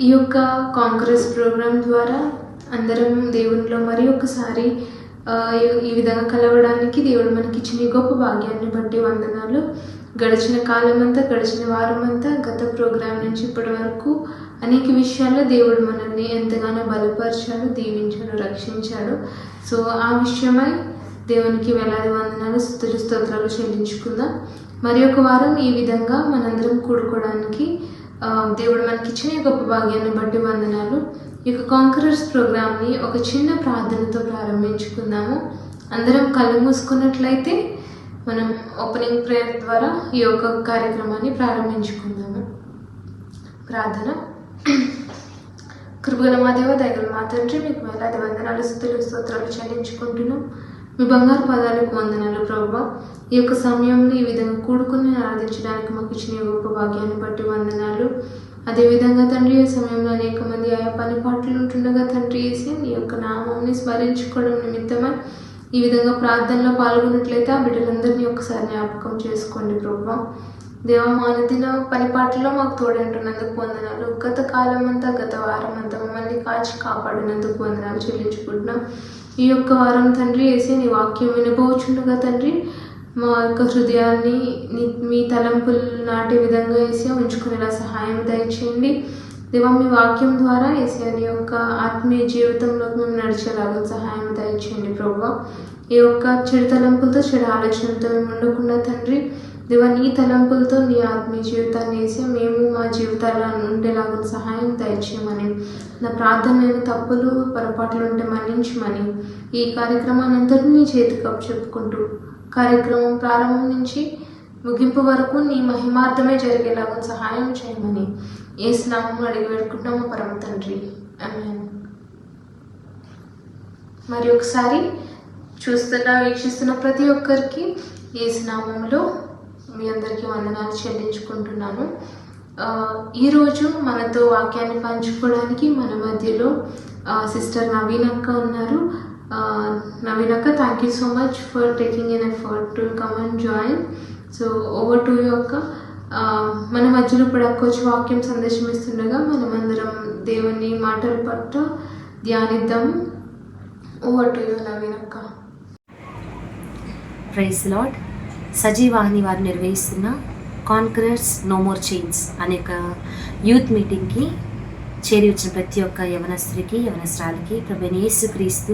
ఈ యొక్క కాంగ్రెస్ ప్రోగ్రాం ద్వారా అందరం దేవునిలో మరి ఒకసారి ఈ విధంగా కలవడానికి దేవుడు మనకి ఇచ్చిన గొప్ప భాగ్యాన్ని బట్టి వందనాలు. గడిచిన కాలమంతా, గడిచిన వారమంతా, గత ప్రోగ్రాం నుంచి ఇప్పటి వరకు అనేక విషయాల్లో దేవుడు మనల్ని ఎంతగానో బలపరిచాడు, దీవించాడు, రక్షించాడు. సో ఆ విషయమై దేవునికి వేలాది వందనాలు, స్తుతులు, స్తోత్రాలు చెల్లించుకుందాం. మరి ఒక వారం ఈ విధంగా మనందరం కూడుకోవడానికి దేవుడు మనకి ఇచ్చిన గొప్ప భాగ్యాన్ని బట్టి వందనాలు. ఈ యొక్క కాంకరర్స్ ప్రోగ్రామ్ని ఒక చిన్న ప్రార్థనతో ప్రారంభించుకుందాము. అందరం కళ్ళు మూసుకున్నట్లయితే మనం ఓపెనింగ్ ప్రేయర్ ద్వారా ఈ యొక్క కార్యక్రమాన్ని ప్రారంభించుకుందాము. ప్రార్థన. కృపగల మా దేవ, దయగల మా తండ్రి, మీకు వేలాది వందనాలు, స్తుతులు, స్తోత్రాలు చెల్లించుకుంటున్నాం. మీ బంగారు పదాలకు వందనాలు ప్రభువా. ఈ యొక్క సమయంలో ఈ విధంగా కూడుకుని ఆరాధించడానికి మాకు ఇచ్చిన గొప్ప భాగ్యాన్ని బట్టి వందనాలు. అదేవిధంగా తండ్రి, ఈ సమయంలో అనేక మంది ఆయా పని పాటలు ఉంటుండగా తండ్రి వేసి నీ యొక్క నామాన్ని స్మరించుకోవడం నిమిత్తమై ఈ విధంగా ప్రార్థనలో పాల్గొన్నట్లయితే ఆ బిడ్డలందరినీ ఒకసారి జ్ఞాపకం చేసుకోండి ప్రభువా. దేవ, మానదిన పనిపాటలో మాకు తోడంటున్నందుకు వందనాలు. గత కాలం అంతా, గత వారం అంతా మమ్మల్ని కాచి కాపాడినందుకు వందనాలు చెల్లించుకుంటున్నాం. ఈ యొక్క వారం తండ్రి వేసి నీ వాక్యం వినబోచుండగా తండ్రి మా యొక్క హృదయాన్ని మీ తలంపులు నాటే విధంగా వేసి ఉంచుకునేలా సహాయం దయచేయండి. దేవా, మీ వాక్యం ద్వారా ఏసీ నీ యొక్క ఆత్మీయ జీవితంలోకి మేము నడిచేలాగా సహాయం దయచేయండి ప్రభువా. ఈ యొక్క చెడు తలంపులతో, చెడు ఆలోచనలతో మేము ఉండకుండా తండ్రి దేవా, నీ తలంపులతో నీ ఆత్మీయ జీవితాన్ని వేసి మేము మా జీవితాల్లో ఉండేలాగా సహాయం దయచేయమని, నా ప్రార్థనైన తప్పులు పొరపాట్లు ఉంటే మన్నించమని, ఈ కార్యక్రమాన్ని అందరినీ చేతికి చెప్పుకుంటూ కార్యక్రమం ప్రారంభం నుంచి ముగింపు వరకు నీ మహిమార్థమే జరిగేలాగా సహాయం చేయమని యేసు నామములో అడిగి పెట్టుకుంటున్నాము పరమ తండ్రి, ఆమేన్. మరి ఒకసారి వీక్షిస్తున్న ప్రతి ఒక్కరికి యేసు నామములో మీ అందరికీ వందనాలు చెల్లించుకుంటున్నాను. ఈరోజు మనతో వాక్యాన్ని పంచుకోవడానికి మన మధ్యలో సిస్టర్ నవీన్ అక్క ఉన్నారు. నవీన్ అక్క, thank you so much for taking an effort to come and join. So over to you అక్క. మన మధ్యలో ఇప్పుడు అక్క వచ్చి వాక్యం సందేశం ఇస్తుండగా మనం అందరం దేవుని మాటల పట్ల ధ్యానిద్దాము. ఓవర్ టు యూ నవీన్ అక్క. Praise lord. సజీవాహిని వారు నిర్వహిస్తున్న కాన్కరర్స్ నో మోర్ చైన్స్ అనే యూత్ మీటింగ్కి చేరి వచ్చిన ప్రతి ఒక్క యవనస్త్రికి, యవనస్త్రాలకి ప్రభువైన యేసుక్రీస్తు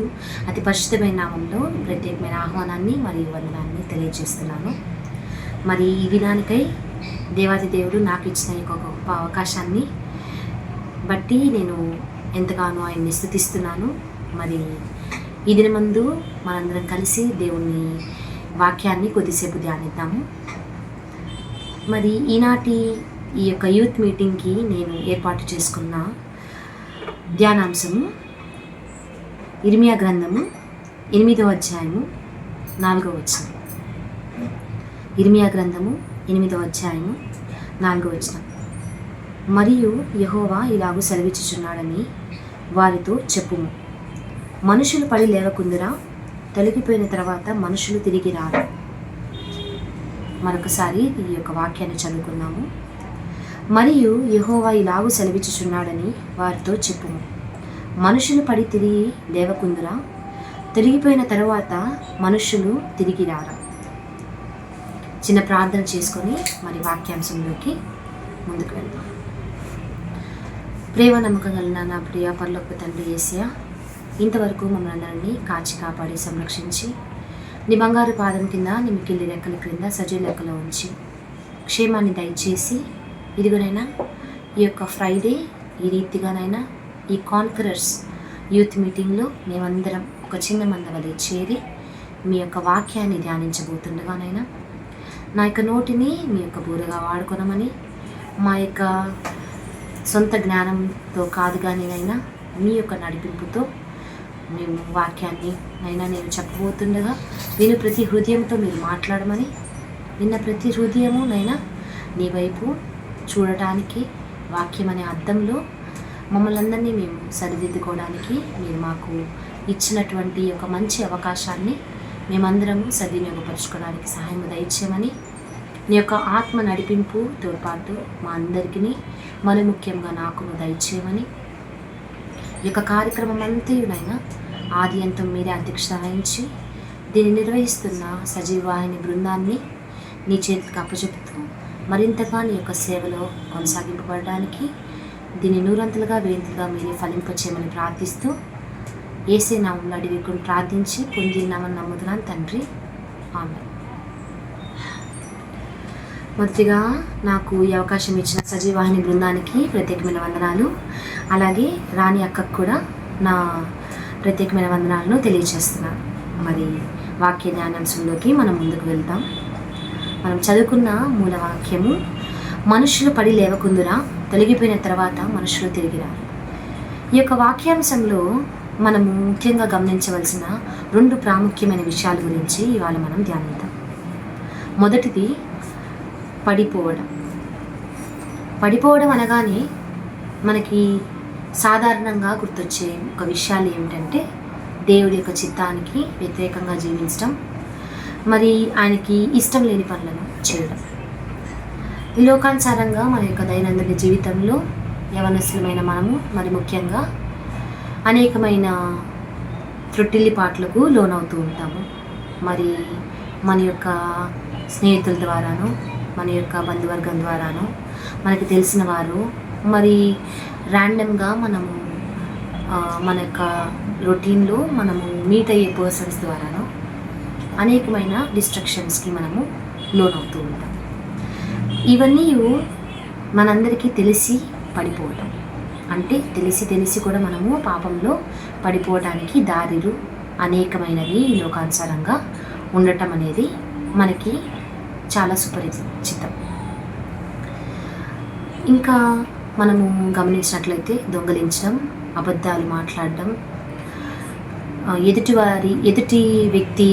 అతి పరిశుద్ధమైన నామంలో ప్రత్యేకమైన ఆహ్వానాన్ని మరియు వందనాన్ని తెలియజేస్తున్నాను. మరి ఈ దినానికై దేవాది దేవుడు నాకు ఇచ్చిన ఒక గొప్ప అవకాశాన్ని బట్టి నేను ఎంతగానో ఆయన్ని స్తుతిస్తున్నాను. మరి ఈ దినమందు మనందరం కలిసి దేవుని వాక్యాన్ని కొద్దిసేపు ధ్యానిద్దాము. మరి ఈనాటి ఈ యొక్క యూత్ మీటింగ్కి నేను ఏర్పాటు చేసుకున్న ధ్యానాంశము ఇర్మియా గ్రంథము 8వ అధ్యాయము 4వ వచనం. ఇర్మియా గ్రంథము 8వ అధ్యాయము 4వ వచనం. మరియు యెహోవా ఇలాగు సెలవిచ్చుచున్నాడని వారితో చెప్పుము, మనుషులు పడి లేవకుందురా, తొలగిపోయిన తర్వాత మనుషులు తిరిగి రారు. మరొకసారి ఈ యొక్క వాక్యాన్ని చదువుకుందాము. మరియు యెహోవా ఇలాగు సెలవిచ్చుచున్నాడని వారితో చెప్పుము, మనుషులు పడి తిరిగి లేవకుందురా, తొలగిపోయిన తర్వాత మనుషులు తిరిగి రారా. చిన్న ప్రార్థన చేసుకొని మరి వాక్యాంశంలోకి ముందుకు వెళ్దాం. ప్రేమ నమ్మకం కలిగిన నా ప్రియ పరలోకపు తండ్రి యేసయ్య, ఇంతవరకు మమ్మల్ని అందరినీ కాచి కాపాడి సంరక్షించి నీ బంగారు పాదం కింద నీ మిక్కిలి రెక్కల క్రింద సజీవ లెక్కలో ఉంచి క్షేమాన్ని దయచేసి ఇదిగోనైనా ఈ యొక్క ఫ్రైడే ఈ రీతిగానైనా ఈ కాన్కరర్స్ యూత్ మీటింగ్లో మేమందరం ఒక చిన్న మందవలే చేరి మీ యొక్క వాక్యాన్ని ధ్యానించబోతుండగానైనా నా యొక్క నోటిని మీ యొక్క బూరగా వాడుకొనమని, మా యొక్క సొంత జ్ఞానంతో కాదు కానీనైనా మీ యొక్క నడిపింపుతో మేము వాక్యాన్ని అయినా నేను చెప్పబోతుండగా విను ప్రతి హృదయంతో మీరు మాట్లాడమని, విన్న ప్రతి హృదయము నైనా నీ వైపు చూడటానికి వాక్యం అనే అద్దంలో మమ్మల్ని అందరినీ మేము సరిదిద్దుకోవడానికి మీరు మాకు ఇచ్చినటువంటి ఒక మంచి అవకాశాన్ని మేమందరము సద్వినియోగపరచుకోవడానికి సహాయం దయచేయమని నీ యొక్క ఆత్మ నడిపింపు తోడ్పాటు మా అందరికీ మరి ముఖ్యంగా నాకు దయచేయమని, ఈ యొక్క కార్యక్రమం అంతయునైనా ఆది అంతం మీరే అధ్యక్షత వహించి దీన్ని నిర్వహిస్తున్న సజీవాహిని బృందాన్ని నీ చేతికి అప్పచెపుతూ మరింతగా నీ యొక్క సేవలో కొనసాగింపబడడానికి దీన్ని నూరంతలుగా వేంతులుగా మీరే ఫలింపచేయమని ప్రార్థిస్తూ యేసే నామములో అడిగి ప్రార్థించి పొందినామని నమ్ముతున్నాను తండ్రి, ఆమేన్. మొదటిగా నాకు ఈ అవకాశం ఇచ్చిన సజీవాహిని బృందానికి ప్రత్యేకమైన వందనాలు, అలాగే రాణి అక్కకు కూడా నా ప్రత్యేకమైన వందనాలను తెలియజేస్తున్నాను. మరి వాక్య ధ్యానాంశంలోకి మనం ముందుకు వెళ్తాం. మనం చదువుకున్న మూల వాక్యము, మనుషులు పడి లేవకుందురా, తొలగిపోయిన తర్వాత మనుషులు తిరిగిరారు. ఈ యొక్క వాక్యాంశంలో మనము ముఖ్యంగా గమనించవలసిన 2 ప్రాముఖ్యమైన విషయాల గురించి ఇవాళ మనం ధ్యానిద్దాం. మొదటిది పడిపోవడం అనగానే మనకి సాధారణంగా గుర్తొచ్చే ఒక విషయాలు ఏమిటంటే దేవుడి యొక్క చిత్తానికి వ్యతిరేకంగా జీవించడం, మరి ఆయనకి ఇష్టం లేని పనులను చేయడం. ఈ లోకానుసారంగా మన యొక్క దైనందిన జీవితంలో యవనస్తులమైన మనము మరి ముఖ్యంగా అనేకమైన త్రొట్టిల్లిపాట్లకు లోనవుతూ ఉంటాము. మరి మన యొక్క స్నేహితుల ద్వారాను, మన యొక్క బంధువర్గం ద్వారాను, మనకి తెలిసిన వారు, మరి ర్యాండమ్గా మనము మన యొక్క రొటీన్లో మనము మీట్ అయ్యే పర్సన్స్ ద్వారాను అనేకమైన డిస్ట్రక్షన్స్కి మనము లోనవుతూ ఉంటాం. ఇవన్నీ మనందరికీ తెలిసి పడిపోవటం, అంటే తెలిసి కూడా మనము పాపంలో పడిపోవడానికి దారులు అనేకమైనవి ఈ లోకానుసారంగా ఉండటం అనేది మనకి చాలా సుపరిచితం. ఇంకా మనము గమనించినట్లయితే దొంగలించడం, అబద్ధాలు మాట్లాడడం, ఎదుటి వ్యక్తి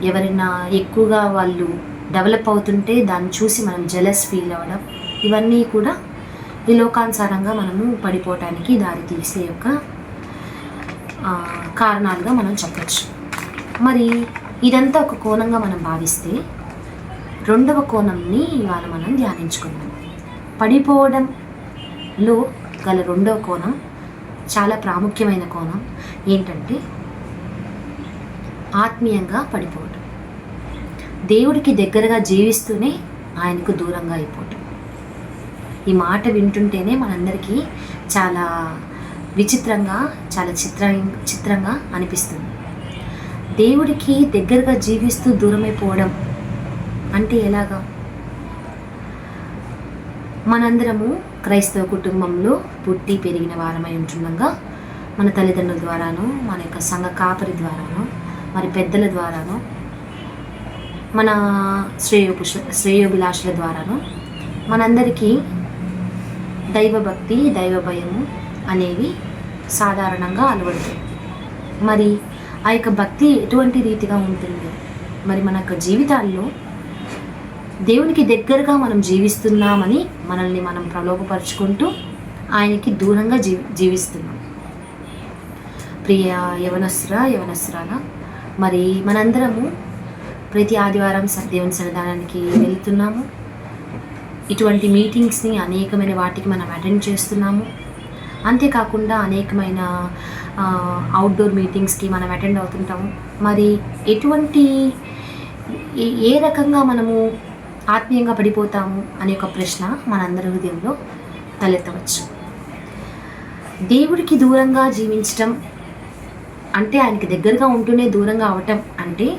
ఎవరైనా ఎక్కువగా వాళ్ళు డెవలప్ అవుతుంటే దాన్ని చూసి మనం జెలస్ ఫీల్ అవ్వడం, ఇవన్నీ కూడా ఈ లోకానుసారంగా మనము పడిపోవటానికి దారి తీసే యొక్క కారణాలుగా మనం చెప్పచ్చు. మరి ఇదంతా ఒక కోణంగా మనం భావిస్తే, 2వ కోణంని ఇవాళ మనం ధ్యానించుకుందాం. పడిపోవడంలో గల 2వ కోణం చాలా ప్రాముఖ్యమైన కోణం ఏంటంటే ఆత్మీయంగా పడిపోవడం, దేవుడికి దగ్గరగా జీవిస్తూనే ఆయనకు దూరంగా అయిపోవటం. ఈ మాట వింటుంటేనే మనందరికీ చాలా విచిత్రంగా, చాలా చిత్రంగా అనిపిస్తుంది. దేవుడికి దగ్గరగా జీవిస్తూ దూరమైపోవడం అంటే ఎలాగా? మనందరము క్రైస్తవ కుటుంబంలో పుట్టి పెరిగిన వారమై ఉంటుండగా మన తల్లిదండ్రుల ద్వారాను, మన యొక్క సంఘ కాపరి ద్వారాను, మరి పెద్దల ద్వారాను, మన శ్రేయోభిలాషుల ద్వారాను మనందరికీ దైవభక్తి, దైవ భయము అనేవి సాధారణంగా అలవడతాయి. మరి ఆ యొక్క భక్తి ఎటువంటి రీతిగా ఉంటుంది? మరి మన యొక్క జీవితాల్లో దేవునికి దగ్గరగా మనం జీవిస్తున్నామని మనల్ని మనం ప్రలోభపరుచుకుంటూ ఆయనకి దూరంగా జీవిస్తున్నాం. ప్రియ యవనస్తురాల, మరి మనందరము ప్రతి ఆదివారం దేవుని సన్నిధానానికి వెళుతున్నాము. ఇటువంటి మీటింగ్స్ని అనేకమైన వాటికి మనం అటెండ్ చేస్తున్నాము. అంతేకాకుండా అనేకమైన అవుట్డోర్ మీటింగ్స్కి మనం అటెండ్ అవుతుంటాము. మరి ఏ రకంగా మనము ఆత్మీయంగా పడిపోతాము అనే ఒక ప్రశ్న మనందరి హృదయంలో తలెత్తవచ్చు. దేవుడికి దూరంగా జీవించటం అంటే ఆయనకి దగ్గరగా ఉంటూనే దూరంగా అవటం అంటే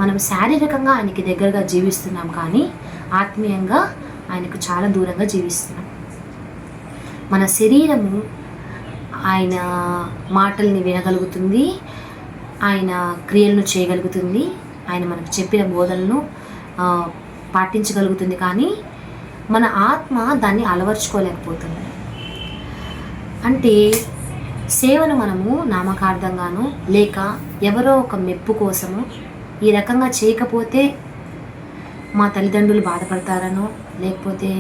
మనం శారీరకంగా ఆయనకి దగ్గరగా జీవిస్తున్నాం, కానీ ఆత్మీయంగా ఆయనకు చాలా దూరంగా జీవిస్తున్నాం. మన శరీరము ఆయన మాటల్ని వినగలుగుతుంది, ఆయన క్రియలను చేయగలుగుతుంది, ఆయన మనకు చెప్పిన బోధనను పాటించగలుగుతుంది, కానీ మన ఆత్మ దాన్ని అలవర్చుకోలేకపోతుంది. అంటే సేవను మనము నామకార్థంగాను లేక ఎవరో ఒక మెప్పు కోసము ఈ రకంగా చేయకపోతే మా తల్లిదండ్రులు బాధపడతారనో, లేకపోతే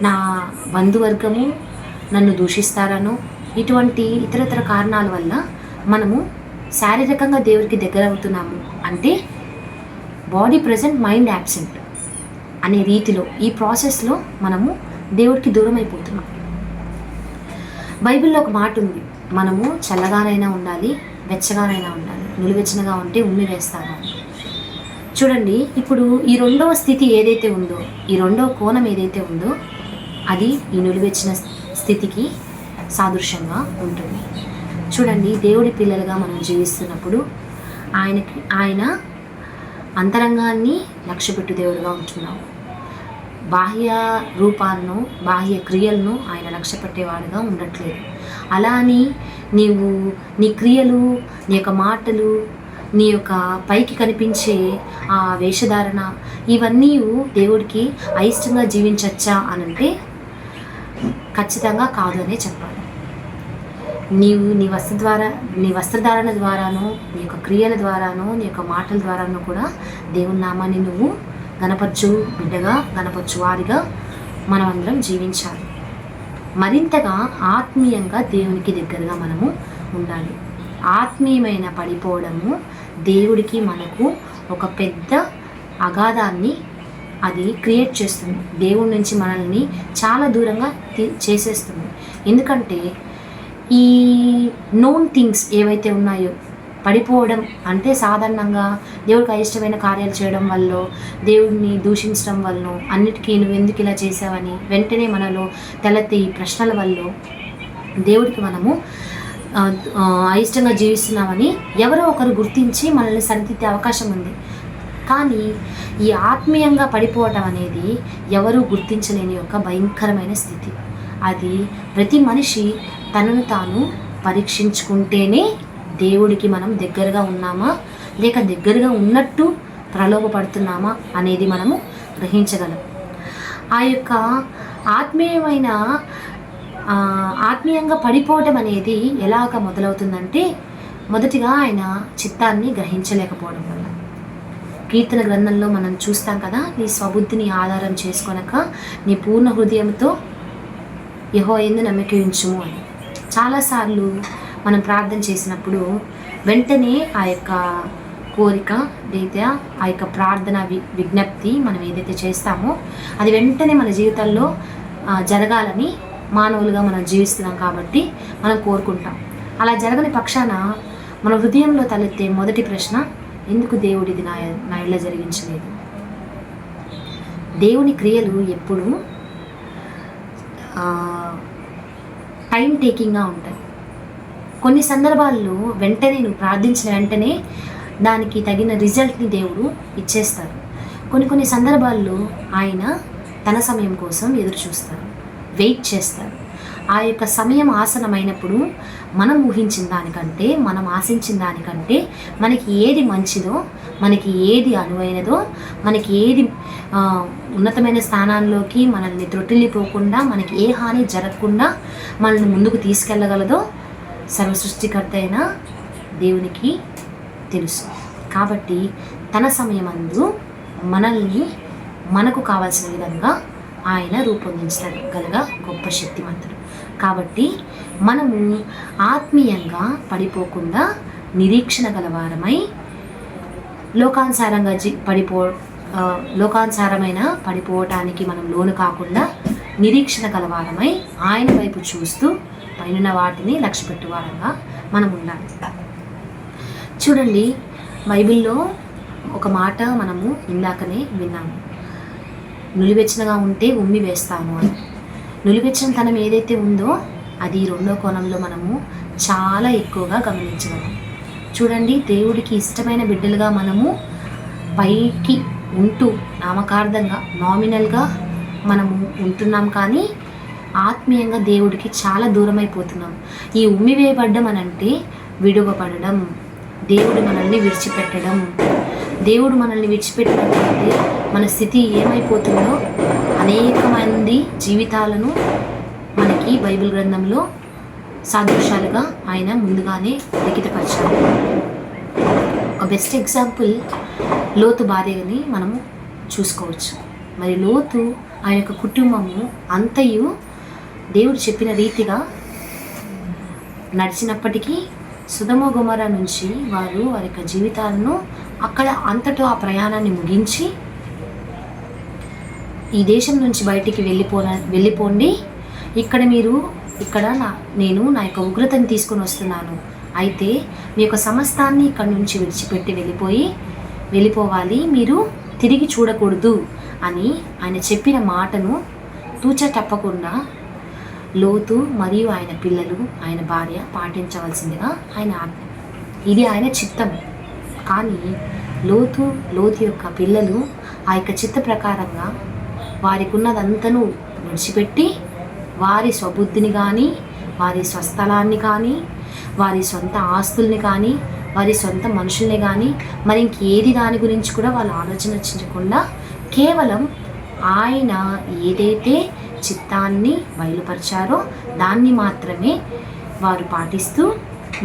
నా బంధువర్గము నన్ను దూషిస్తారనో, ఇటువంటి ఇతరతర కారణాల వల్ల మనము శారీరకంగా దేవుడికి దగ్గర అవుతున్నాము. అంటే బాడీ ప్రజెంట్, మైండ్ యాబ్సెంట్. అనే రీతిలో ఈ ప్రాసెస్లో మనము దేవుడికి దూరం అయిపోతున్నాం. బైబిల్లో ఒక మాట ఉంది, మనము చల్లగానైనా ఉండాలి, వెచ్చగానైనా ఉండాలి, నులివెచ్చనగా ఉంటే ఉమ్మి వేస్తాను. చూడండి, ఇప్పుడు ఈ రెండవ స్థితి ఏదైతే ఉందో, ఈ రెండవ కోణం ఏదైతే ఉందో అది ఈ నులివెచ్చిన స్థితికి సాదృశ్యంగా ఉంటుంది. చూడండి, దేవుడి పిల్లలుగా మనం జీవిస్తున్నప్పుడు ఆయన అంతరంగాన్ని లక్ష్యపెట్టు దేవుడుగా ఉంటున్నాం. బాహ్య రూపాలను, బాహ్య క్రియలను ఆయన లక్ష్య పెట్టేవాడుగా ఉండట్లేదు. అలా అని నీవు నీ క్రియలు, నీ యొక్క మాటలు, నీ యొక్క పైకి కనిపించే ఆ వేషధారణ ఇవన్నీ దేవుడికి అయిష్టంగా జీవించచ్చా అనంటే ఖచ్చితంగా కాదు అనే చెప్పాలి. నీవు నీ వస్త్రధారణ ద్వారానో, నీ యొక్క క్రియల ద్వారానో, నీ యొక్క మాటల ద్వారానో కూడా దేవుని నామాన్ని నువ్వు గణపరచు బిడ్డగా, గణపరచు వారిగా మనమందరం జీవించాలి. మరింతగా ఆత్మీయంగా దేవునికి దగ్గరగా మనము ఉండాలి. ఆత్మీయమైన పడిపోవడము దేవుడికి మనకు ఒక పెద్ద అగాధాన్ని అది క్రియేట్ చేస్తుంది. దేవుడి నుంచి మనల్ని చాలా దూరంగా చేసేస్తుంది. ఎందుకంటే ఈ నోన్ థింగ్స్ ఏవైతే ఉన్నాయో, పడిపోవడం అంటే సాధారణంగా దేవుడికి అయిష్టమైన కార్యాలు చేయడం వల్ల, దేవుడిని దూషించడం వల్ల, అన్నిటికీ నువ్వు ఎందుకు ఇలా చేసావని వెంటనే మనలో తలెత్తే ఈ ప్రశ్నల వల్ల దేవుడికి మనము అయిష్టంగా జీవిస్తున్నామని ఎవరో ఒకరు గుర్తించి మనల్ని సరిదిద్దే అవకాశం ఉంది. కానీ ఈ ఆత్మీయంగా పడిపోవటం అనేది ఎవరూ గుర్తించలేని ఒక భయంకరమైన స్థితి. అది ప్రతి మనిషి తనను తాను పరీక్షించుకుంటేనే దేవుడికి మనం దగ్గరగా ఉన్నామా లేక దగ్గరగా ఉన్నట్టు ప్రలోభపడుతున్నామా అనేది మనము గ్రహించగలం. ఆ యొక్క ఆత్మీయంగా పడిపోవటం అనేది ఎలాగ మొదలవుతుందంటే, మొదటిగా ఆయన చిత్తాన్ని గ్రహించలేకపోవడం వల్ల. కీర్తన గ్రంథంలో మనం చూస్తాం కదా, నీ స్వబుద్ధిని ఆధారం చేసుకొనక నీ పూర్ణ హృదయంతో యెహోవా యందు నమ్మిక ఉంచుము అని. చాలాసార్లు మనం ప్రార్థన చేసినప్పుడు వెంటనే ఆ యొక్క కోరిక లేదా ఆ యొక్క ప్రార్థన విజ్ఞప్తి మనం ఏదైతే చేస్తామో అది వెంటనే మన జీవితంలో జరగాలని మానవులుగా మనం జీవిస్తున్నాం కాబట్టి మనం కోరుకుంటాం. అలా జరగని పక్షాన మన హృదయంలో తలెత్తే మొదటి ప్రశ్న, ఎందుకు దేవుడిది నా ఇళ్ళ జరిగించలేదు? దేవుని క్రియలు ఎప్పుడు టైం టేకింగ్గా ఉంటాయి. కొన్ని సందర్భాల్లో వెంటనే నువ్వు ప్రార్థించిన వెంటనే దానికి తగిన రిజల్ట్ని దేవుడు ఇచ్చేస్తారు. కొన్ని సందర్భాల్లో ఆయన తన సమయం కోసం ఎదురు చూస్తారు, వెయిట్ చేస్తారు. ఆ యొక్క సమయం ఆసనమైనప్పుడు మనం ఊహించిన దానికంటే, మనం ఆశించిన దానికంటే మనకి ఏది మంచిదో, మనకి ఏది అనువైనదో, మనకి ఏది ఉన్నతమైన స్థానాల్లోకి మనల్ని త్రొట్టిల్లిపోకుండా, మనకి ఏ హాని జరగకుండా మనల్ని ముందుకు తీసుకెళ్ళగలదో సర్వసృష్టికర్త అయిన దేవునికి తెలుసు. కాబట్టి తన సమయమందు మనల్ని మనకు కావాల్సిన విధంగా ఆయన రూపొందించగలగ గొప్ప శక్తిమంతుడు. కాబట్టి మనము ఆత్మీయంగా పడిపోకుండా నిరీక్షణ గలవారమై లోకానుసారమైన పడిపోవటానికి మనం లోను కాకుండా నిరీక్షణ గలవారమై ఆయన వైపు చూస్తూ పైన వాటిని లక్ష్య పెట్టువారంగా మనం ఉండాలి. చూడండి, బైబిల్లో ఒక మాట మనము ఇందాకనే విన్నాము, నులివెచ్చనగా ఉంటే ఉమ్మి వేస్తాను అని. నులివెచ్చనితనం ఏదైతే ఉందో అది రెండో కోణంలో మనము చాలా ఎక్కువగా గమనించగలం. చూడండి, దేవుడికి ఇష్టమైన బిడ్డలుగా మనము పైకి ఉంటూ నామకార్థంగా, నామినల్గా మనము ఉంటున్నాం, కానీ ఆత్మీయంగా దేవుడికి చాలా దూరమైపోతున్నాం. ఈ ఉమ్మి వేయబడ్డం అనంటే విడువబడడం, దేవుడు మనల్ని విడిచిపెట్టడం. దేవుడు మనల్ని విడిచిపెట్టినట్లయితే మన స్థితి ఏమైపోతుందో అనేక మంది జీవితాలను మనకి బైబిల్ గ్రంథంలో సాదృశ్యాలుగా ఆయన ముందుగానే లిఖితపరిచారు. ఒక బెస్ట్ ఎగ్జాంపుల్ లోతు భార్యని మనము చూసుకోవచ్చు. మరి లోతు ఆయన యొక్క కుటుంబము అంతయు దేవుడు చెప్పిన రీతిగా నడిచినప్పటికీ సొదొమ గొమొర్రా నుంచి వారి యొక్క జీవితాలను అక్కడ అంతటా ఆ ప్రయాణాన్ని ముగించి ఈ దేశం నుంచి బయటికి వెళ్ళిపోండి, ఇక్కడ నేను నా యొక్క ఉగ్రతను తీసుకొని వస్తున్నాను, అయితే మీ యొక్క సమస్తాన్ని ఇక్కడ నుంచి విడిచిపెట్టి వెళ్ళిపోవాలి, మీరు తిరిగి చూడకూడదు అని ఆయన చెప్పిన మాటను తూచ తప్పకుండా లోతు మరియు ఆయన పిల్లలు, ఆయన భార్య పాటించవలసిందిగా ఆయన ఆజ్ఞ. ఇది ఆయన చిత్తం. కానీ లోతు యొక్క పిల్లలు ఆ యొక్క చిత్త ప్రకారంగా వారికి ఉన్నదంతను విడిచిపెట్టి వారి స్వబుద్ధిని కానీ, వారి స్వస్థలాన్ని కానీ, వారి సొంత ఆస్తుల్ని కానీ, వారి సొంత మనుషుల్ని కానీ, మరి ఇంకేది దాని గురించి కూడా వాళ్ళు ఆలోచించకుండా కేవలం ఆయన ఏదైతే చిత్తాన్ని బయలుపరిచారో దాన్ని మాత్రమే వారు పాటిస్తూ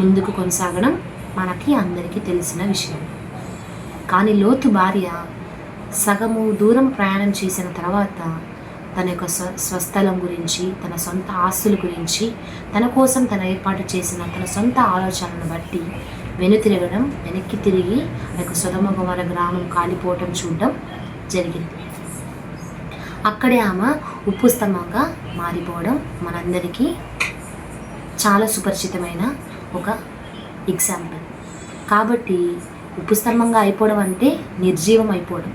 ముందుకు కొనసాగడం మనకి అందరికీ తెలిసిన విషయం. కానీ లోతు భార్య సగము దూరం ప్రయాణం చేసిన తర్వాత తన యొక్క స్వస్థలం గురించి, తన సొంత ఆస్తుల గురించి, తన కోసం తను ఏర్పాటు చేసిన తన సొంత ఆలోచనలను బట్టి వెనక్కి తిరిగి ఆ యొక్క సొదొమ గొమొర్రా గ్రామం కాలిపోవటం చూడడం జరిగింది. అక్కడే ఆమె ఉప్పు స్తంభంగా మారిపోవడం మనందరికీ చాలా సుపరిచితమైన ఒక ఎగ్జాంపుల్. కాబట్టి ఉప్పు స్తంభంగా అయిపోవడం అంటే నిర్జీవం అయిపోవడం,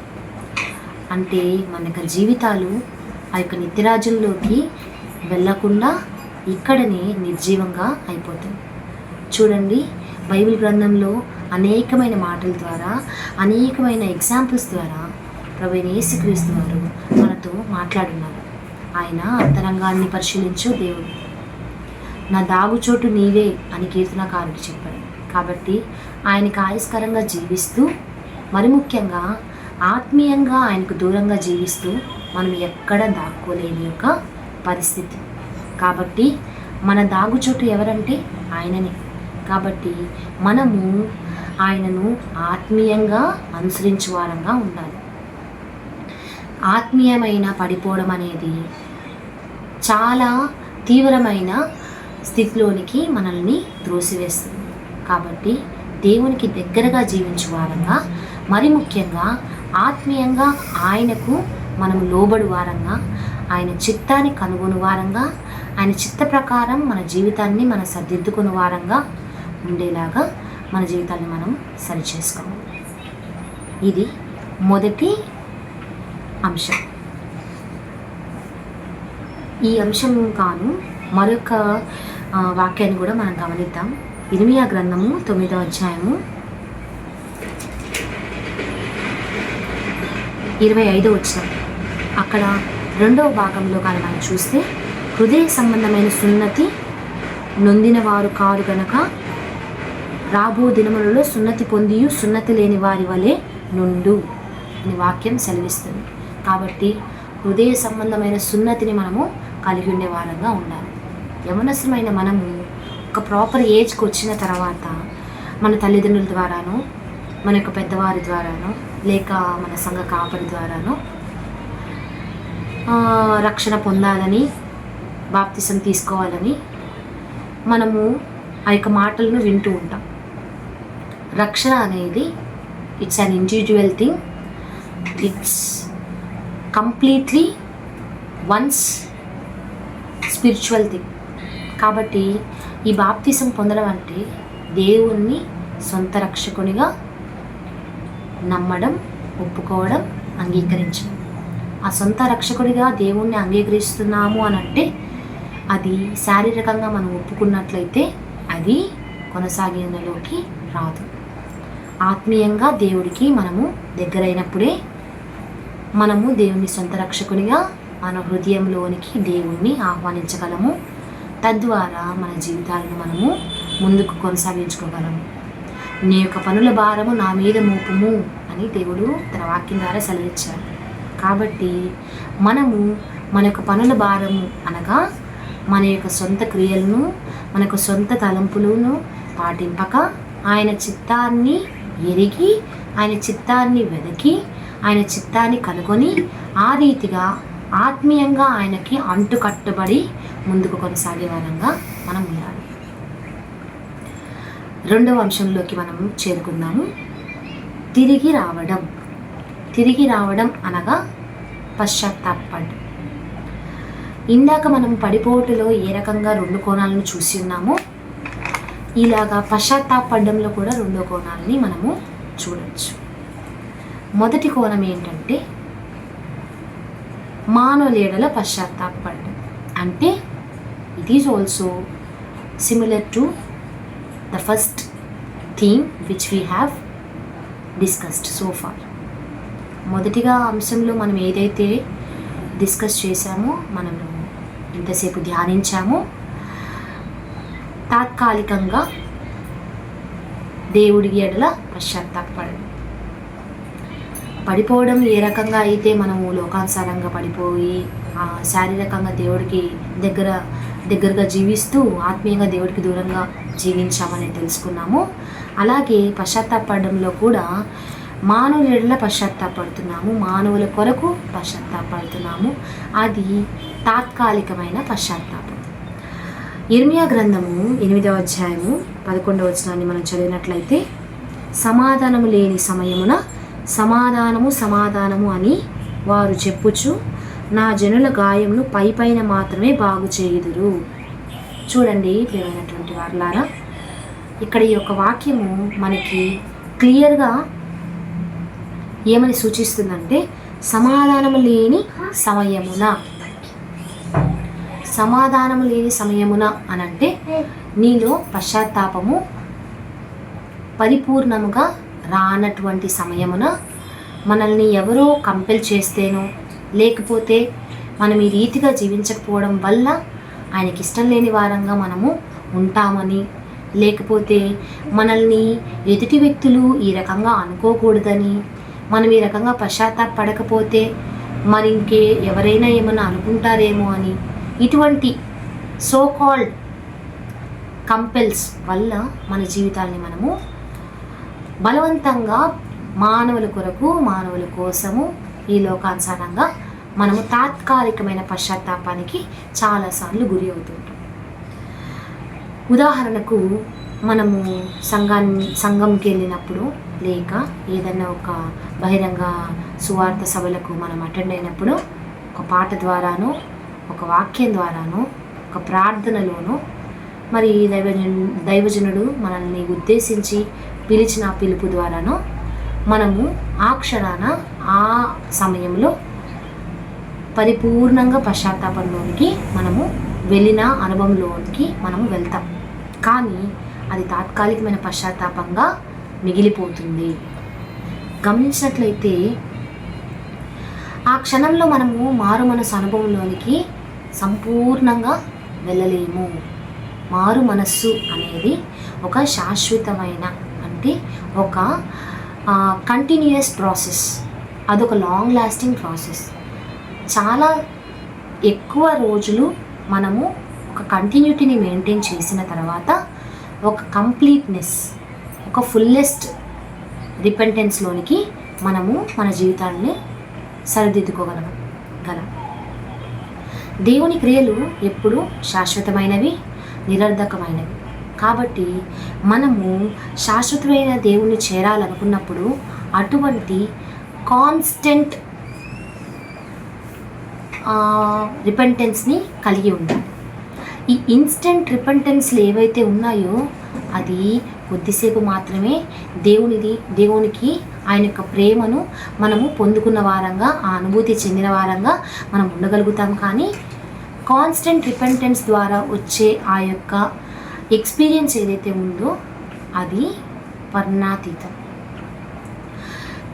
అంటే మన యొక్క జీవితాలు ఆ యొక్క నిత్యరాజ్యంలోకి వెళ్ళకుండా ఇక్కడనే నిర్జీవంగా అయిపోతాయి. చూడండి, బైబిల్ గ్రంథంలో అనేకమైన మాటల ద్వారా, అనేకమైన ఎగ్జాంపుల్స్ ద్వారా ప్రభువైన యేసుక్రీస్తు వారు మనతో మాట్లాడున్నారు. ఆయన అంతరంగాన్ని పరిశీలించు దేవుడు, నా దాగుచోటు నీవే అని కీర్తనకారుడు చెప్పాడు. కాబట్టి ఆయనకు ఆయస్కరంగా జీవిస్తూ, మరి ముఖ్యంగా ఆత్మీయంగా ఆయనకు దూరంగా జీవిస్తూ మనం ఎక్కడ దాక్కోలేని యొక్క పరిస్థితి. కాబట్టి మన దాగుచోటు ఎవరంటే ఆయననే. కాబట్టి మనము ఆయనను ఆత్మీయంగా అనుసరించే వారంగా ఉండాలి. ఆత్మీయమైన పడిపోవడం అనేది చాలా తీవ్రమైన స్థితిలోనికి మనల్ని త్రోసివేస్తుంది. కాబట్టి దేవునికి దగ్గరగా జీవించే వారంగా, మరి ముఖ్యంగా ఆత్మీయంగా ఆయనకు మనము లోబడు వారంగా, ఆయన చిత్తాన్ని కనుగొని వారంగా, ఆయన చిత్త ప్రకారం మన జీవితాన్ని మనం సరిదిద్దుకునే వారంగా ఉండేలాగా మన జీవితాన్ని మనం సరిచేసుకోవాలి. ఇది మొదటి అంశం. ఈ అంశం కాను మరొక వాక్యాన్ని కూడా మనం గమనిద్దాం. ఇర్మియా గ్రంథము 9వ అధ్యాయము 25వ వచనం. అక్కడ 2వ భాగంలో కానీ మనం చూస్తే, హృదయ సంబంధమైన సున్నతి నొందిన వారు కారు గనక రాబో దినములలో సున్నతి పొందియు సున్నతి లేని వారి వలె నుండు అని వాక్యం సెలవిస్తుంది. కాబట్టి హృదయ సంబంధమైన సున్నతిని మనము కలిగి ఉండే వారంగా ఉండాలి. యవనస్తుమైన మనము ఒక ప్రాపర్ ఏజ్కి వచ్చిన తర్వాత మన తల్లిదండ్రుల ద్వారానో, మన యొక్క పెద్దవారి ద్వారానో, లేక మన సంఘ కాపరి ద్వారానో రక్షణ పొందాలని, బాప్తిసం తీసుకోవాలని మనము ఆ యొక్క మాటలను వింటూ ఉంటాం. రక్షణ అనేది it's an individual thing, it's completely once spiritual thing. కాబట్టి ఈ బాప్తిసం పొందడం అంటే దేవుణ్ణి సొంత రక్షకునిగా నమ్మడం, ఒప్పుకోవడం, అంగీకరించడం. ఆ సొంత రక్షకుడిగా దేవుణ్ణి అంగీకరిస్తున్నాము అని అంటే అది శారీరకంగా మనం ఒప్పుకున్నట్లయితే అది కొనసాగినలోకి రాదు. ఆత్మీయంగా దేవుడికి మనము దగ్గరైనప్పుడే మనము దేవుని సొంత రక్షకునిగా మన హృదయంలోనికి దేవుణ్ణి ఆహ్వానించగలము. తద్వారా మన జీవితాలను మనము ముందుకు కొనసాగించుకోగలము. నీ యొక్క పనుల భారము నా మీద మోపుము అని దేవుడు తన వాక్యం ద్వారా సెలవిచ్చాడు. కాబట్టి మనము మన యొక్క పనుల భారము అనగా మన యొక్క సొంత క్రియలను, మన యొక్క సొంత తలంపులను పాటింపక ఆయన చిత్తాన్ని ఎరిగి, ఆయన చిత్తాన్ని వెదకి, ఆయన చిత్తాన్ని కనుగొని ఆ రీతిగా ఆత్మీయంగా ఆయనకి అంటుకట్టబడి ముందుకు కొనసాగే వారంగా మనం ఉండాలి. 2వ అంశంలోకి మనం చేరుకుందాము. తిరిగి రావడం. తిరిగి రావడం అనగా పశ్చాత్తాపపడ్డం. ఇందాక మనం పడిపోటులో ఏ రకంగా 2 కోణాలను చూసి ఉన్నామో, ఇలాగా పశ్చాత్తాపపడ్డంలో కూడా 2 కోణాలని మనము చూడవచ్చు. మొదటి కోణం ఏంటంటే మానవుల ఎడల పశ్చాత్తాపపడ్డం. అంటే it is also similar to the first theme which we have discussed so far. మొదటిగా అంశంలో మనం ఏదైతే డిస్కస్ చేశామో, మనము ఇంతసేపు ధ్యానించామో, తాత్కాలికంగా దేవుడి ఎడల పశ్చాత్తాపపడడం. పడిపోవడం ఏ రకంగా అయితే మనము లోకానుసారంగా పడిపోయి శారీరకంగా దేవుడికి దగ్గరగా జీవిస్తూ ఆత్మీయంగా దేవుడికి దూరంగా జీవించామని తెలుసుకున్నాము. అలాగే పశ్చాత్తాపపడంలో కూడా మానవుల ఎడల పశ్చాత్తాపడుతున్నాము, మానవుల కొరకు పశ్చాత్తాపడుతున్నాము. అది తాత్కాలికమైన పశ్చాత్తాపం. ఇర్మియా గ్రంథము 8వ అధ్యాయము 11వ వచనాన్ని మనం చదివినట్లయితే, సమాధానము లేని సమయమున సమాధానము అని వారు చెప్పుచు నా జనుల గాయమును పైపైన మాత్రమే బాగు చేయుదురు. చూడండి ప్రియమైనటువంటి వారులారా, ఇక్కడ ఈ యొక్క వాక్యము మనకి క్లియర్గా ఏమని సూచిస్తుందంటే, సమాధానము లేని సమయమున అనంటే నీలో పశ్చాత్తాపము పరిపూర్ణముగా రానటువంటి సమయమున, మనల్ని ఎవరో కంపెల్ చేస్తేనో, లేకపోతే మనం ఈ రీతిగా జీవించకపోవడం వల్ల ఆయనకి ఇష్టం లేని వారంగా మనము ఉంటామని, లేకపోతే మనల్ని ఎదుటి వ్యక్తులు ఈ రకంగా అనుకోకూడదని, మనం ఈ రకంగా పశ్చాత్తాపడకపోతే మరి ఇంకే ఎవరైనా ఏమన్నా అనుకుంటారేమో అని, ఇటువంటి సో కాల్డ్ కంపెల్స్ వల్ల మన జీవితాన్ని మనము బలవంతంగా మానవుల కొరకు, మానవుల కోసము ఈ లోకానుసారంగా మనము తాత్కాలికమైన పశ్చాత్తాపానికి చాలాసార్లు గురి అవుతుంటాం. ఉదాహరణకు, మనము సంఘంకి వెళ్ళినప్పుడు, లేక ఏదైనా ఒక బహిరంగ సువార్త సభలకు మనం అటెండ్ అయినప్పుడు, ఒక పాట ద్వారానో, ఒక వాక్యం ద్వారానో, ఒక ప్రార్థనలోనో, మరి దైవజనుడు మనల్ని ఉద్దేశించి పిలిచిన పిలుపు ద్వారానో మనము ఆ క్షణాన, ఆ సమయంలో పరిపూర్ణంగా పశ్చాత్తాపంలోనికి మనము వెళ్ళిన అనుభవంలోనికి మనము వెళ్తాం. కానీ అది తాత్కాలికమైన పశ్చాత్తాపంగా మిగిలిపోతుంది. గమనించినట్లయితే ఆ క్షణంలో మనము మారు మనసు అనుభవంలోనికి సంపూర్ణంగా వెళ్ళలేము. మారు మనస్సు అనేది ఒక శాశ్వతమైన, అంటే ఒక కంటిన్యూయస్ ప్రాసెస్. అదొక లాంగ్ లాస్టింగ్ ప్రాసెస్. చాలా ఎక్కువ రోజులు మనము ఒక కంటిన్యూటీని మెయింటైన్ చేసిన తర్వాత ఒక కంప్లీట్నెస్, ఒక ఫుల్లెస్ట్ రిపెంటెన్స్లోనికి మనము మన జీవితాన్ని సరిదిద్దుకోగలం. దేవుని క్రియలు ఎప్పుడు శాశ్వతమైనవి, నిరర్ధకమైనవి. కాబట్టి మనము శాశ్వతమైన దేవుణ్ణి చేరాలనుకున్నప్పుడు అటువంటి కాన్స్టెంట్ రిపెంటెన్స్ని కలిగి ఉండాలి. ఈ ఇన్స్టెంట్ రిపెంటెన్స్లు ఏవైతే ఉన్నాయో అది కొద్దిసేపు మాత్రమే దేవునికి ఆయన యొక్క ప్రేమను మనము పొందుకున్న వారంగా, ఆ అనుభూతి చెందిన వారంగా మనం ఉండగలుగుతాం. కానీ కాన్స్టెంట్ రిపెంటెన్స్ ద్వారా వచ్చే ఆ యొక్క ఎక్స్పీరియన్స్ ఏదైతే ఉందో అది వర్ణాతీతం.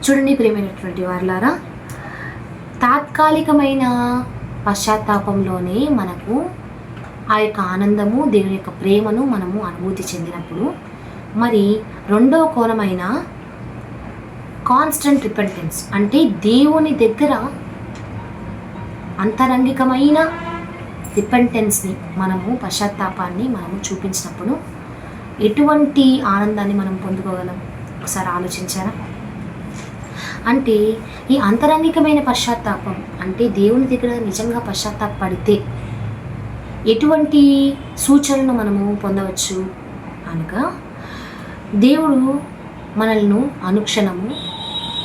చూడండి ప్రియమైనటువంటి వారులారా, తాత్కాలికమైన పశ్చాత్తాపంలోనే మనకు ఆ యొక్క ఆనందము, దేవుని యొక్క ప్రేమను మనము అనుభూతి చెందినప్పుడు, మరి రెండవ కోణమైన కాన్స్టెంట్ రిపెంటెన్స్ అంటే దేవుని దగ్గర అంతరంగికమైన రిపెంటెన్స్ని మనము, పశ్చాత్తాపాన్ని మనము చూపించినప్పుడు ఎటువంటి ఆనందాన్ని మనం పొందుకోగలం ఒకసారి ఆలోచించారా? అంటే ఈ అంతరంగికమైన పశ్చాత్తాపం అంటే దేవుని దగ్గర నిజంగా పశ్చాత్తాపడితే ఎటువంటి సూచనలను మనము పొందవచ్చు అనగా, దేవుడు మనల్ని అనుక్షణము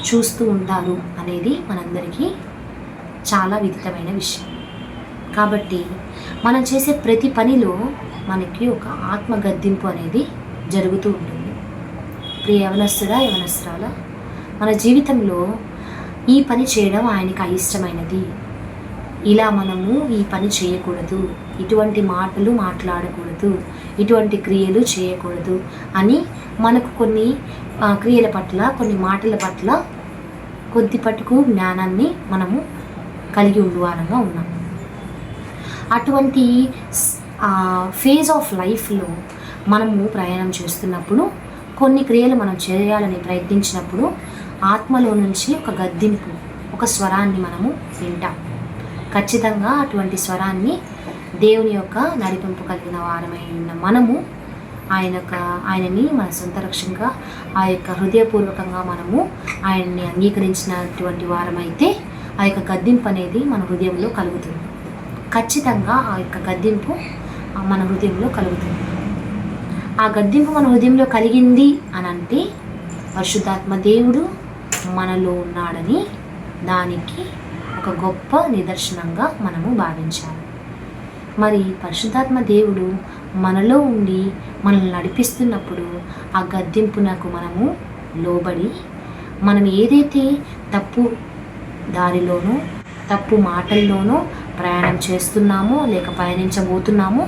చూస్తూ ఉంటారు అనేది మనందరికీ చాలా విదితమైన విషయం. కాబట్టి మనం చేసే ప్రతి పనిలో మనకి ఒక ఆత్మ గద్దింపు అనేది జరుగుతూ ఉంటుంది. ప్రియ యవనస్తుడా, యవనస్తురాలా, మన జీవితంలో ఈ పని చేయడం ఆయనకి అయిష్టమైనది, ఇలా మనము ఈ పని చేయకూడదు, ఇటువంటి మాటలు మాట్లాడకూడదు, ఇటువంటి క్రియలు చేయకూడదు అని మనకు కొన్ని క్రియల పట్ల, కొన్ని మాటల పట్ల కొద్దిపట్టుకు జ్ఞానాన్ని మనము కలిగి ఉండువారంగా ఉన్నాం. అటువంటి ఫేజ్ ఆఫ్ లైఫ్లో మనము ప్రయాణం చేస్తున్నప్పుడు కొన్ని క్రియలు మనం చేయాలని ప్రయత్నించినప్పుడు ఆత్మలో నుంచి ఒక గద్దింపు, ఒక స్వరాన్ని మనము వింటాం. ఖచ్చితంగా అటువంటి దేవుని యొక్క నడిపింపు కలిగిన వారమై ఉన్న మనము ఆయనని మన సొంత రక్షణగా ఆ యొక్క హృదయపూర్వకంగా మనము ఆయన్ని అంగీకరించినటువంటి వారమైతే ఆ యొక్క గద్దింపు అనేది మన హృదయంలో కలుగుతుంది. ఖచ్చితంగా ఆ యొక్క గద్దింపు మన హృదయంలో కలుగుతుంది. ఆ గద్దింపు మన హృదయంలో కలిగింది అని అంటే పరిశుద్ధాత్మ దేవుడు మనలో ఉన్నాడని దానికి ఒక గొప్ప నిదర్శనంగా మనము భావించాలి. మరి పరిశుద్ధాత్మ దేవుడు మనలో ఉండి మనల్ని నడిపిస్తున్నప్పుడు ఆ గద్దింపునకు మనము లోబడి మనం ఏదైతే తప్పు దారిలోనో తప్పు మాటల్లోనో ప్రయాణం చేస్తున్నామో లేక పయనించబోతున్నామో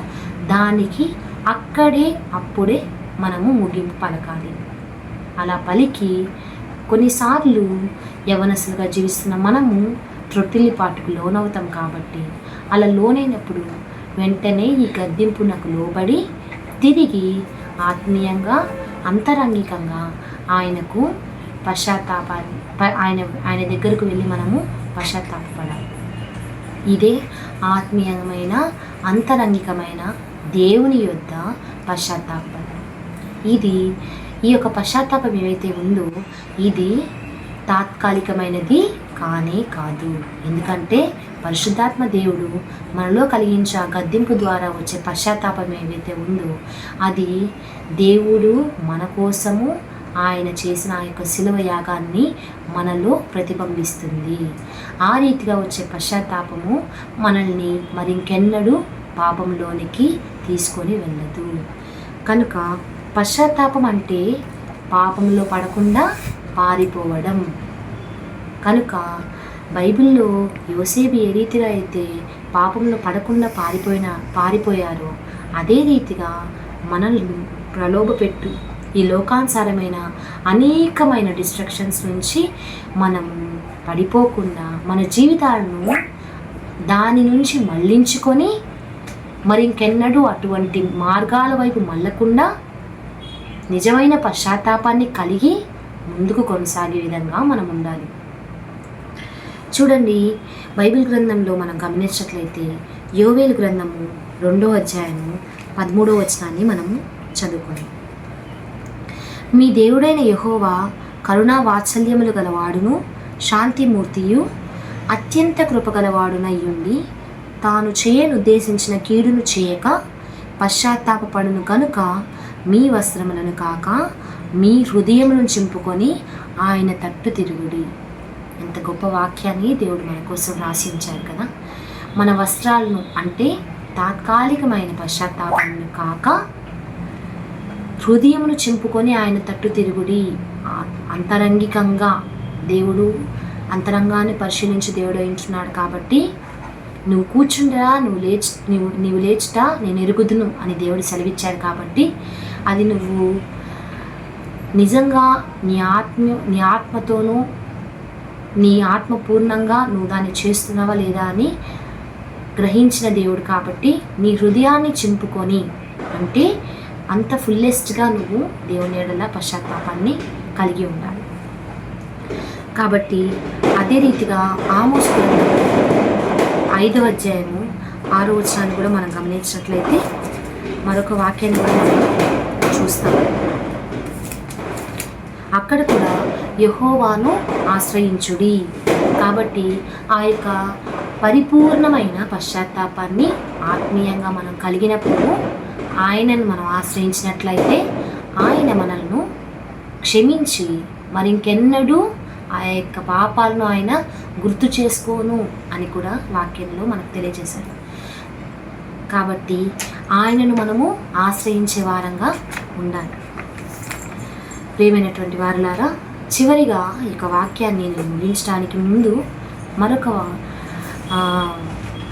దానికి అప్పుడే మనము ముగింపు పలకాలి. అలా పలికి కొన్నిసార్లు యవనస్తులుగా జీవిస్తున్న మనము త్రొట్టిల్లిపాటుకు లోనవుతాం. కాబట్టి అలా లోనైనప్పుడు వెంటనే ఈ గద్దింపునకు లోబడి తిరిగి ఆత్మీయంగా, అంతరంగికంగా ఆయనకు ఆయన దగ్గరకు వెళ్ళి మనము పశ్చాత్తాపడాలి. ఇదే ఆత్మీయమైన, అంతరంగికమైన దేవుని యొద్ద పశ్చాత్తాపడం. ఈ యొక్క పశ్చాత్తాపం ఏవైతే ఉందో ఇది తాత్కాలికమైనది కానే కాదు. ఎందుకంటే పరిశుద్ధాత్మ దేవుడు మనలో కలిగించే గద్దింపు ద్వారా వచ్చే పశ్చాత్తాపం ఏవైతే ఉందో అది దేవుడు మన కోసము ఆయన చేసిన ఆ యొక్క శిలువ యాగాన్ని మనలో ప్రతిబింబిస్తుంది. ఆ రీతిగా వచ్చే పశ్చాత్తాపము మనల్ని మరింకెన్నడూ పాపంలోనికి తీసుకొని వెళ్ళదు. కనుక పశ్చాత్తాపం అంటే పాపంలో పడకుండా పారిపోవడం. కనుక బైబిల్లో యోసేపు ఏ రీతిగా అయితే పాపంలో పడకుండా పారిపోయారో అదే రీతిగా మనల్ని ప్రలోభపెట్టు ఈ లోకానుసారమైన అనేకమైన డిస్ట్రక్షన్స్ నుంచి మనం పడిపోకుండా మన జీవితాలను దాని నుంచి మళ్ళించుకొని మరింకెన్నడూ అటువంటి మార్గాల వైపు మళ్ళకుండా నిజమైన పశ్చాత్తాపాన్ని కలిగి ముందుకు కొనసాగే విధంగా మనం ఉండాలి. చూడండి, బైబిల్ గ్రంథంలో మనం గమనించినట్లయితే యోవేలు గ్రంథము 2వ అధ్యాయము 13వ వచనాన్ని మనము చదువుకోండి. మీ దేవుడైన యెహోవా కరుణా వాత్సల్యములు గలవాడును శాంతిమూర్తియు అత్యంత కృపగలవాడునయ్యుండి తాను చేయనుద్దేశించిన కీడును చేయక పశ్చాత్తాపపడును కనుక మీ వస్త్రములను కాక మీ హృదయములను చింపుకొని ఆయన తట్టు తిరుగుడి. ఎంత గొప్ప వాక్యాన్ని దేవుడు మన కోసం రాసి ఉంచారు కదా. మన వస్త్రాలను అంటే తాత్కాలికమైన పశ్చాత్తాపాలను కాక హృదయమును చింపుకొని ఆయన తట్టు తిరుగుడి. అంతరంగికంగా దేవుడు అంతరంగాన్ని పరిశీలించి దేవుడు ఎంచున్నాడు. కాబట్టి నువ్వు కూర్చుండరా, నువ్వు లేచుట నేను ఎరుగుదును అని దేవుడు సెలవిచ్చాడు. కాబట్టి అది నువ్వు నిజంగా నీ ఆత్మతోనూ నీ ఆత్మ పూర్ణంగా నువ్వు దాన్ని చేస్తున్నావా లేదా అని గ్రహించిన దేవుడు. కాబట్టి నీ హృదయాన్ని చింపుకొని అంటే అంత ఫుల్లెస్ట్గా నువ్వు దేవుని ఎడల పశ్చాత్తాపాన్ని కలిగి ఉండాలి. కాబట్టి అదే రీతిగా ఆమోసు గ్రంథం 5వ అధ్యాయము 6వ వచనాన్ని కూడా మనం గమనించినట్లయితే మరొక వాక్యాన్ని కూడా మనం చూస్తాం. అక్కడ కూడా యెహోవాను ఆశ్రయించుడి. కాబట్టి ఆ యొక్క పరిపూర్ణమైన పశ్చాత్తాపాన్ని ఆత్మీయంగా మనం కలిగినప్పుడు ఆయనను మనం ఆశ్రయించినట్లయితే ఆయన మనల్ని క్షమించి మరింకెన్నడూ ఆ యొక్క పాపాలను ఆయన గుర్తు చేసుకోను అని కూడా వాక్యంలో మనకు తెలియజేశారు. కాబట్టి ఆయనను మనము ఆశ్రయించే వారంగా ఉండాలి. ప్రియమైనటువంటి వారులారా, చివరిగా ఈ యొక్క వాక్యాన్ని నేను ముగించడానికి ముందు మరొక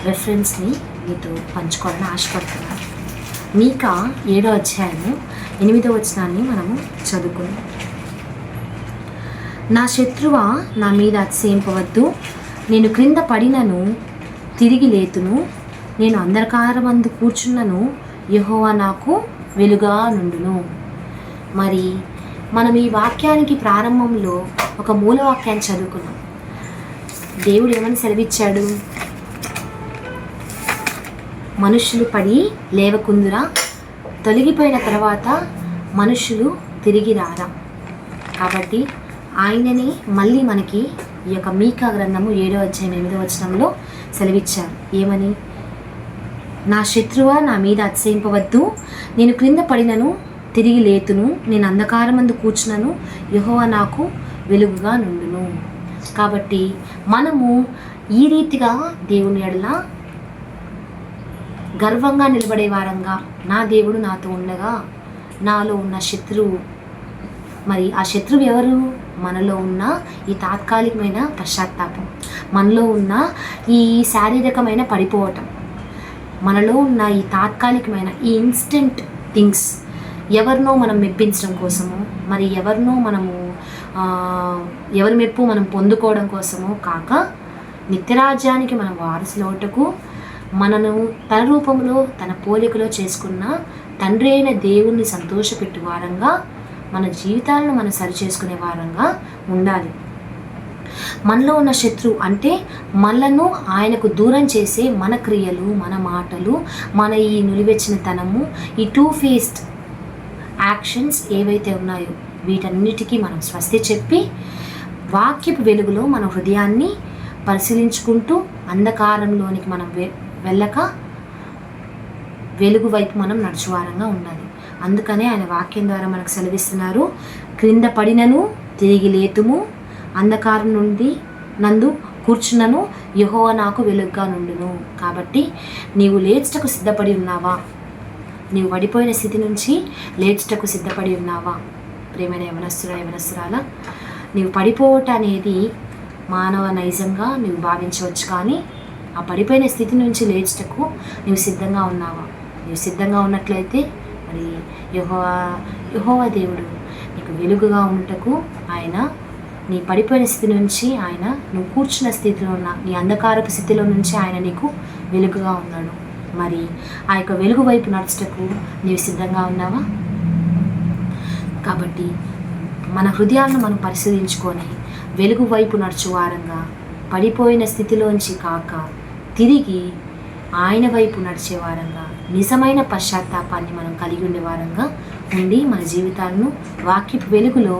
రెఫరెన్స్ని మీతో పంచుకోవాలని ఆశపడుతున్నాను. మీకా 7వ అధ్యాయము 8వ వచనాన్ని మనము చదువుకుందాం. నా శత్రువా నా మీద అతిశయింపవద్దు, నేను క్రింద పడినను తిరిగి లేతును, నేను అంధకారమందు కూర్చున్నను, యెహోవా నాకు వెలుగా నుండును. మరి మనం ఈ వాక్యానికి ప్రారంభంలో ఒక మూల వాక్యాన్ని చదువుకున్నాం. దేవుడు ఏమని సెలవిచ్చాడు? మనుషులు పడి లేవకుందురా, తొలగిపోయిన తర్వాత మనుషులు తిరిగి రారా. కాబట్టి ఆయనని మళ్ళీ మనకి ఈ యొక్క మీకా గ్రంథము 7వ అధ్యాయం 8వ వచనంలో సెలవిచ్చారు. ఏమని? నా శత్రువా నా మీద అతిశయింపవద్దు, నేను క్రింద పడినను తిరిగి లేతును, నేను అంధకారమందు కూర్చున్నను, యెహోవా నాకు వెలుగుగా నుండును. కాబట్టి మనము ఈ రీతిగా దేవుని ఎడల గర్వంగా నిలబడే వారంగా, నా దేవుడు నాతో ఉండగా నాలో ఉన్న శత్రువు, మరి ఆ శత్రువు ఎవరు? మనలో ఉన్న ఈ తాత్కాలికమైన పశ్చాత్తాపం, మనలో ఉన్న ఈ శారీరకమైన పడిపోవటం, మనలో ఉన్న ఈ తాత్కాలికమైన ఈ ఇన్స్టెంట్ థింగ్స్, ఎవరినో మనం మెప్పించడం కోసము, మరి ఎవరినో మనము ఎవరి మెప్పు మనం పొందుకోవడం కోసము కాక, నిత్యరాజ్యానికి మనం వారసులవుటకు మనను తన రూపంలో తన పోలికలో చేసుకున్న తండ్రి అయిన దేవుణ్ణి సంతోషపెట్టు వారంగా, మన జీవితాలను మనం సరిచేసుకునే వారంగా ఉండాలి. మనలో ఉన్న శత్రువు అంటే మనలను ఆయనకు దూరం చేసే మన క్రియలు, మన మాటలు, మన ఈ నులివెచ్చినతనము, ఈ 2 ఫేస్డ్ యాక్షన్స్ ఏవైతే ఉన్నాయో వీటన్నిటికీ మనం స్వస్తి చెప్పి వాక్యపు వెలుగులో మన హృదయాన్ని పరిశీలించుకుంటూ అంధకారంలోనికి మనం వెళ్ళక వెలుగు వైపు మనం నడుచువారంగా ఉండాలి. అందుకనే ఆయన వాక్యం ద్వారా మనకు సెలవిస్తున్నారు, క్రింద పడినను తిరిగి లేతుము, అంధకారం నుండి నందు కూర్చున్నను, యెహోవా నాకు వెలుగుగా నుండును. కాబట్టి నీవు లేచుటకు సిద్ధపడి ఉన్నావా? నీవు పడిపోయిన స్థితి నుంచి లేచుటకు సిద్ధపడి ఉన్నావా? ప్రేమైన యవనస్తురాలా, నీవు పడిపోవట అనేది మానవ నైజంగా నీవు భావించవచ్చు, కానీ ఆ పడిపోయిన స్థితి నుంచి లేచుటకు నీవు సిద్ధంగా ఉన్నావా? నీవు సిద్ధంగా ఉన్నట్లయితే మరి యెహోవా దేవుడు నీకు వెలుగుగా ఉండటకు ఆయన నీ పడిపోయిన స్థితి నుంచి, ఆయన నువ్వు కూర్చున్న స్థితిలో ఉన్న నీ అంధకారపు స్థితిలో నుంచి ఆయన నీకు వెలుగుగా ఉన్నాడు. మరి ఆ యొక్క వెలుగు వైపు నడుచుటకు నీవు సిద్ధంగా ఉన్నావా? కాబట్టి మన హృదయాలను మనం పరిశీలించుకొని వెలుగు వైపు నడుచువారంగా, పడిపోయిన స్థితిలోంచి కాక తిరిగి ఆయన వైపు నడిచేవారంగా, నిజమైన పశ్చాత్తాపాన్ని మనం కలిగి ఉండేవారంగా ఉండి మన జీవితాలను వాక్యపు వెలుగులో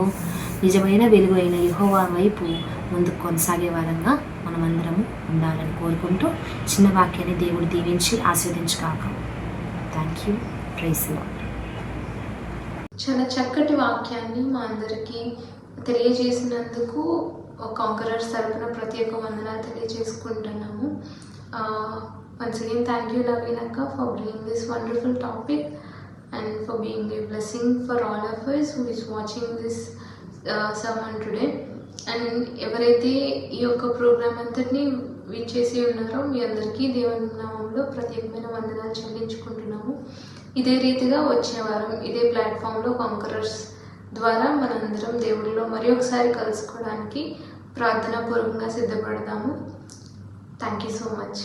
నిజమైన వెలుగు అయిన యెహోవా వైపు ముందుకు కొనసాగే వారంగా మనమందరము ఉండాలని కోరుకుంటూ చిన్న వాక్యాన్ని దేవుడు దీవించి ఆస్వాదించుగాక. Thank you. Praise lord. చాలా చక్కటి వాక్యాన్ని మా అందరికీ తెలియజేసినందుకు కాంకరర్స్ తరపున ప్రత్యేక వందనాలు తెలియజేసుకుంటున్నాము. Once again, thank you, Lavinaka, for bringing this wonderful topic and for being a blessing for all of us who is watching this sermon today. And ఎవరైతే ఈ యొక్క ప్రోగ్రామ్ అంతటినీ వీచేసి ఉన్నారో మీ అందరికీ దేవుని నామంలో ప్రత్యేకమైన వందనాలు చెల్లించుకుంటున్నాము. ఇదే రీతిగా వచ్చే వారం ఇదే ప్లాట్ఫామ్లో కాంకరర్స్ ద్వారా మనందరం దేవుడిలో మరి ఒకసారి కలుసుకోవడానికి ప్రార్థనాపూర్వకంగా సిద్ధపడదాము. Thank you so much.